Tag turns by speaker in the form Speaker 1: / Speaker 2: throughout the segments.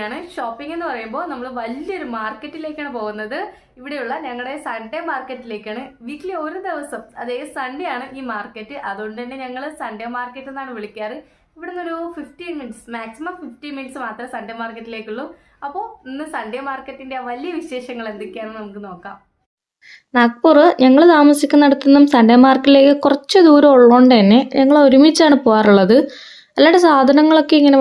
Speaker 1: പോവുകയാണ്. ഷോപ്പിംഗ് എന്ന് പറയുമ്പോൾ നമ്മൾ വലിയൊരു മാർക്കറ്റിലേക്കാണ് പോകുന്നത്. ഇവിടെയുള്ള ഞങ്ങളുടെ സൺഡേ മാർക്കറ്റിലേക്കാണ്. വീക്കിലി ഒരു ദിവസം, അതേ സൺഡേ ആണ് ഈ മാർക്കറ്റ്. അതുകൊണ്ട് തന്നെ ഞങ്ങൾ സൺഡേ മാർക്കറ്റ് എന്നാണ് വിളിക്കാറ്. ഇവിടെ നിന്നൊരു 15 മിനിറ്റ്സ്, മാക്സിമം 15 മിനിറ്റ്സ് മാത്രമേ സൺഡേ മാർക്കറ്റിലേക്കുള്ളൂ. അപ്പോൾ ഇന്ന് സൺഡേ മാർക്കറ്റിന്റെ വലിയ വിശേഷങ്ങൾ എന്തൊക്കെയാണെന്ന് നമുക്ക് നോക്കാം.
Speaker 2: നാഗ്പൂർ ഞങ്ങൾ താമസിക്കുന്നിടത്തു നിന്നും സൺഡേ മാർക്കറ്റിലേക്ക് കുറച്ച് ദൂരം ഉള്ളതുകൊണ്ട് തന്നെ ഞങ്ങൾ ഒരുമിച്ചാണ് പോകാറുള്ളത്. അല്ലാതെ സാധനങ്ങളൊക്കെ ഇങ്ങനെ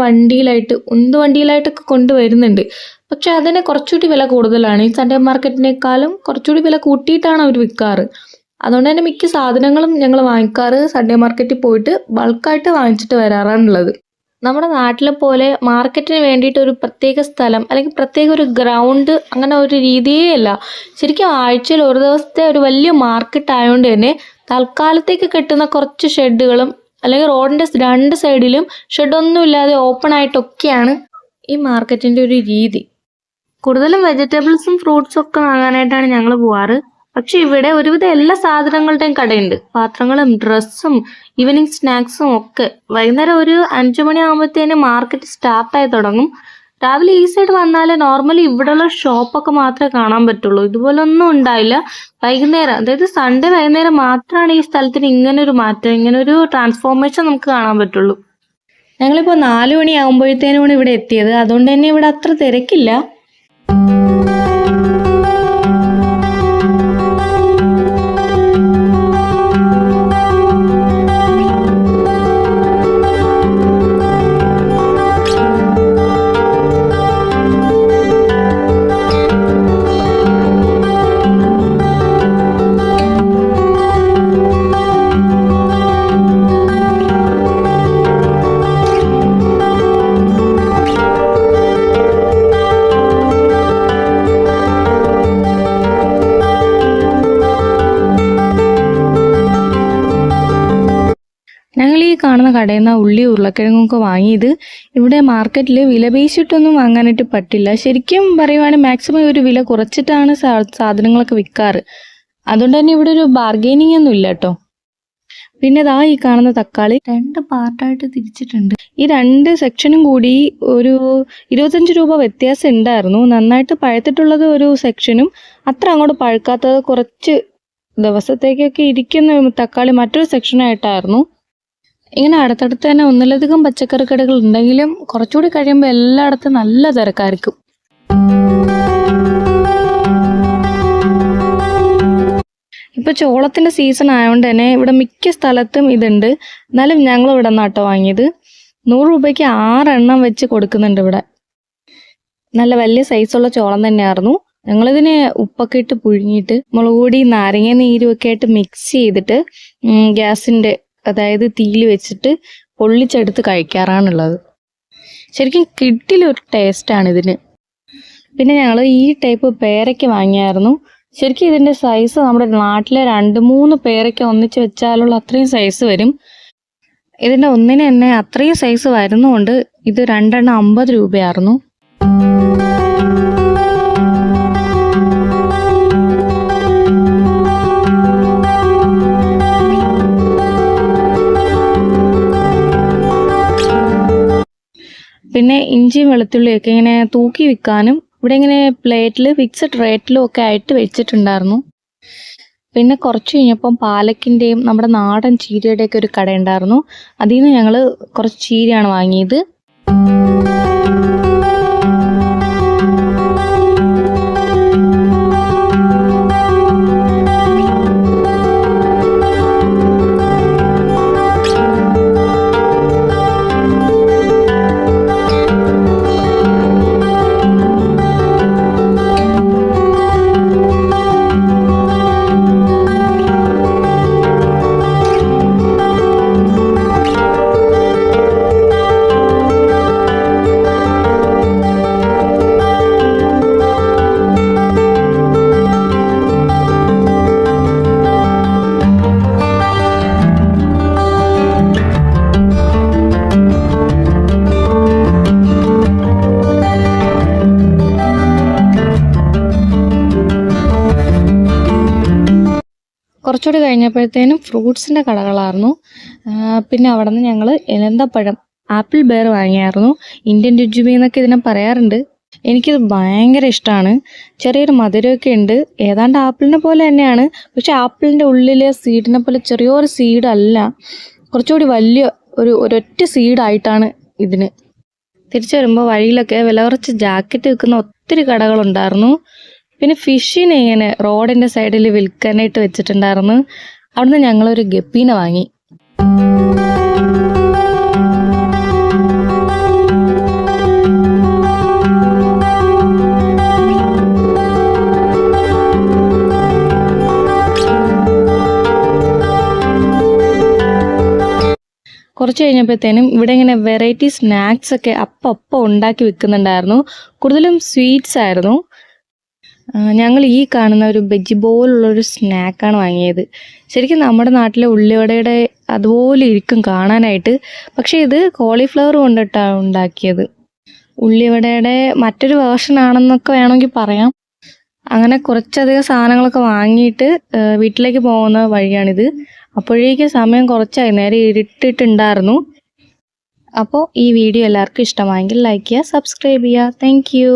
Speaker 2: ഉന്തുവണ്ടിയിലായിട്ടൊക്കെ കൊണ്ടുവരുന്നുണ്ട്. പക്ഷെ അതിന് കുറച്ചുകൂടി വില കൂടുതലാണ്. ഈ സൺഡേ മാർക്കറ്റിനേക്കാളും കുറച്ചുകൂടി വില കൂട്ടിയിട്ടാണ് അവർ വിൽക്കാറ്. അതുകൊണ്ട് തന്നെ മിക്ക സാധനങ്ങളും ഞങ്ങൾ വാങ്ങിക്കാറ് സൺഡേ മാർക്കറ്റിൽ പോയിട്ട് ബൾക്കായിട്ട് വാങ്ങിച്ചിട്ട് വരാറാണുള്ളത്. നമ്മുടെ നാട്ടിലെ പോലെ മാർക്കറ്റിന് വേണ്ടിയിട്ട് ഒരു പ്രത്യേക സ്ഥലം അല്ലെങ്കിൽ പ്രത്യേക ഒരു ഗ്രൗണ്ട് അങ്ങനെ ഒരു രീതിയേ അല്ല. ശരിക്കും ആഴ്ചയിൽ ഒരു ദിവസത്തെ ഒരു വലിയ മാർക്കറ്റ് ആയതുകൊണ്ട് തന്നെ തൽക്കാലത്തേക്ക് കെട്ടുന്ന കുറച്ച് ഷെഡുകളും അല്ലെങ്കിൽ റോഡിൻ്റെ രണ്ട് സൈഡിലും ഷെഡൊന്നും ഇല്ലാതെ ഓപ്പൺ ആയിട്ടൊക്കെയാണ് ഈ മാർക്കറ്റിൻ്റെ ഒരു രീതി. കൂടുതലും വെജിറ്റബിൾസും ഫ്രൂട്ട്സും ഒക്കെ വാങ്ങാനായിട്ടാണ് ഞങ്ങൾ പോവാറ്. പക്ഷെ ഇവിടെ ഒരുവിധം എല്ലാ സാധനങ്ങളുടെയും കടയുണ്ട്. പാത്രങ്ങളും ഡ്രസ്സും ഈവനിങ് സ്നാക്സും ഒക്കെ. വൈകുന്നേരം ഒരു 5 മണി ആകുമ്പോഴത്തേന് മാർക്കറ്റ് സ്റ്റാർട്ടായി തുടങ്ങും. രാവിലെ ഈ സൈഡ് വന്നാൽ നോർമലി ഇവിടെയുള്ള ഷോപ്പൊക്കെ മാത്രമേ കാണാൻ പറ്റുള്ളൂ. ഇതുപോലൊന്നും ഉണ്ടാവില്ല. വൈകുന്നേരം, അതായത് സൺഡേ വൈകുന്നേരം മാത്രമാണ് ഈ സ്ഥലത്തിന് ഇങ്ങനൊരു മാറ്റം, ഇങ്ങനൊരു ട്രാൻസ്ഫോർമേഷൻ നമുക്ക് കാണാൻ പറ്റുള്ളൂ. ഞങ്ങളിപ്പോൾ 4 മണി ആകുമ്പോഴത്തേനുമാണ് ഇവിടെ എത്തിയത്. അതുകൊണ്ട് തന്നെ ഇവിടെ അത്ര തിരക്കില്ല. ഞങ്ങൾ ഈ കാണുന്ന കടയിൽ നിന്ന് ഉള്ളി ഉരുളക്കിഴങ്ങൊക്കെ വാങ്ങിയത് ഇവിടെ മാർക്കറ്റിൽ വില പേശിയിട്ടൊന്നും വാങ്ങാനായിട്ട് പറ്റില്ല. ശരിക്കും പറയുവാണെങ്കിൽ മാക്സിമം ഒരു വില കുറച്ചിട്ടാണ് സാധനങ്ങളൊക്കെ വിൽക്കാറ്. അതുകൊണ്ട് തന്നെ ഇവിടെ ഒരു ബാർഗെയിനിങ് ഒന്നും ഇല്ല കേട്ടോ. പിന്നെ ഇതാ ഈ കാണുന്ന തക്കാളി 2 പാർട്ടായിട്ട് തിരിച്ചിട്ടുണ്ട്. ഈ 2 സെക്ഷനും കൂടി ഒരു 25 രൂപ വ്യത്യാസം ഉണ്ടായിരുന്നു. നന്നായിട്ട് പഴുത്തിട്ടുള്ളത് ഒരു സെക്ഷനും അത്ര അങ്ങോട്ട് പഴുക്കാത്തത് കുറച്ച് ദിവസത്തേക്കൊക്കെ ഇരിക്കുന്ന തക്കാളി മറ്റൊരു സെക്ഷനായിട്ടായിരുന്നു. ഇങ്ങനെ അടുത്തടുത്ത് തന്നെ ഒന്നിലധികം പച്ചക്കറി കടകൾ ഉണ്ടെങ്കിലും കുറച്ചുകൂടി കഴിയുമ്പോൾ എല്ലായിടത്തും നല്ല തിരക്കായിരിക്കും. ഇപ്പൊ ചോളത്തിന്റെ സീസൺ ആയതുകൊണ്ട് തന്നെ ഇവിടെ മിക്ക സ്ഥലത്തും ഇതുണ്ട്. എന്നാലും ഞങ്ങൾ ഇവിടെ നിന്നാട്ടോ വാങ്ങിയത്. 100 രൂപയ്ക്ക് 6 എണ്ണം വെച്ച് കൊടുക്കുന്നുണ്ട് ഇവിടെ. നല്ല വലിയ സൈസുള്ള ചോളം തന്നെയായിരുന്നു. ഞങ്ങളിതിനെ ഉപ്പൊക്കെ ഇട്ട് പുഴുങ്ങിയിട്ട് മുളക് പൊടി നാരങ്ങ നീരും ഒക്കെ ആയിട്ട് മിക്സ് ചെയ്തിട്ട് ഗ്യാസിന്റെ, അതായത് തീയിൽ വെച്ചിട്ട് പൊള്ളിച്ചെടുത്ത് കഴിക്കാറാണുള്ളത്. ശരിക്കും കിട്ടിലൊരു ടേസ്റ്റാണ് ഇതിന്. പിന്നെ ഞങ്ങൾ ഈ ടൈപ്പ് പേരയ്ക്ക വാങ്ങിയായിരുന്നു. ശരിക്കും ഇതിൻ്റെ സൈസ് നമ്മുടെ നാട്ടിലെ 2-3 പേരയ്ക്ക ഒന്നിച്ച് വെച്ചാലുള്ള അത്രയും സൈസ് വരും. ഇതിൻ്റെ ഒന്നിന് തന്നെ അത്രയും സൈസ് വരുന്നതുകൊണ്ട് ഇത് 2 എണ്ണം 50 രൂപയായിരുന്നു. പിന്നെ ഇഞ്ചിയും വെളുത്തുള്ളിയൊക്കെ ഇങ്ങനെ തൂക്കി വിൽക്കാനും ഇവിടെ ഇങ്ങനെ പ്ലേറ്റിൽ ഫിക്സഡ് റേറ്റിലും ഒക്കെ ആയിട്ട് വെച്ചിട്ടുണ്ടായിരുന്നു. പിന്നെ കുറച്ച് കഴിഞ്ഞപ്പം പാലക്കിൻ്റെയും നമ്മുടെ നാടൻ ചീരയുടെയൊക്കെ ഒരു കട ഉണ്ടായിരുന്നു. അതിൽ നിന്ന് ഞങ്ങൾ കുറച്ച് ചീരയാണ് വാങ്ങിയത്. കുറച്ചുകൂടി കഴിഞ്ഞപ്പോഴത്തേനും ഫ്രൂട്ട്സിൻ്റെ കടകളായിരുന്നു. പിന്നെ അവിടെ നിന്ന് ഞങ്ങൾ ഇലന്തപ്പഴം ആപ്പിൾ ബെയർ വാങ്ങിയായിരുന്നു. ഇന്ത്യൻ ജുജുബി എന്നൊക്കെ ഇതിനെ പറയാറുണ്ട്. എനിക്കിത് ഭയങ്കര ഇഷ്ടമാണ്. ചെറിയൊരു മധുരമൊക്കെ ഉണ്ട്. ഏതാണ്ട് ആപ്പിളിനെ പോലെ തന്നെയാണ്. പക്ഷെ ആപ്പിളിൻ്റെ ഉള്ളിലെ സീഡിനെ പോലെ ചെറിയൊരു സീഡല്ല, കുറച്ചുകൂടി വലിയ ഒരൊറ്റ സീഡായിട്ടാണ് ഇതിന്. തിരിച്ചു വരുമ്പോൾ വഴിയിലൊക്കെ വില കുറച്ച് ജാക്കറ്റ് വിൽക്കുന്ന ഒത്തിരി കടകളുണ്ടായിരുന്നു. പിന്നെ ഫിഷിനെ ഇങ്ങനെ റോഡിൻ്റെ സൈഡിൽ വിൽക്കാനായിട്ട് വെച്ചിട്ടുണ്ടായിരുന്നു. അവിടുന്ന് ഞങ്ങളൊരു ഗപ്പീനെ വാങ്ങി. കുറച്ച് കഴിഞ്ഞപ്പോഴത്തേനും ഇവിടെ ഇങ്ങനെ വെറൈറ്റി സ്നാക്സ് ഒക്കെ അപ്പം ഉണ്ടാക്കി വിൽക്കുന്നുണ്ടായിരുന്നു. കൂടുതലും സ്വീറ്റ്സ് ആയിരുന്നു. ഞങ്ങൾ ഈ കാണുന്ന ഒരു ബജ്ജി പോലുള്ളൊരു സ്നാക്കാണ് വാങ്ങിയത്. ശരിക്കും നമ്മുടെ നാട്ടിലെ ഉള്ളിവടയുടെ അതുപോലെ ഇരിക്കും കാണാനായിട്ട്. പക്ഷേ ഇത് കോളിഫ്ലവർ കൊണ്ടിട്ടാണ് ഉണ്ടാക്കിയത്. ഉള്ളിവടയുടെ മറ്റൊരു വേർഷൻ ആണെന്നൊക്കെ വേണമെങ്കിൽ പറയാം. അങ്ങനെ കുറച്ചധികം സാധനങ്ങളൊക്കെ വാങ്ങിയിട്ട് വീട്ടിലേക്ക് പോകുന്ന വഴിയാണിത്. അപ്പോഴേക്കും സമയം കുറച്ചായി, നേരെ ഇരുട്ടിട്ടുണ്ടായിരുന്നു. അപ്പോൾ ഈ വീഡിയോ എല്ലാവർക്കും ഇഷ്ടമായെങ്കിൽ ലൈക്ക് ചെയ്യുക, സബ്സ്ക്രൈബ് ചെയ്യുക. Thank you.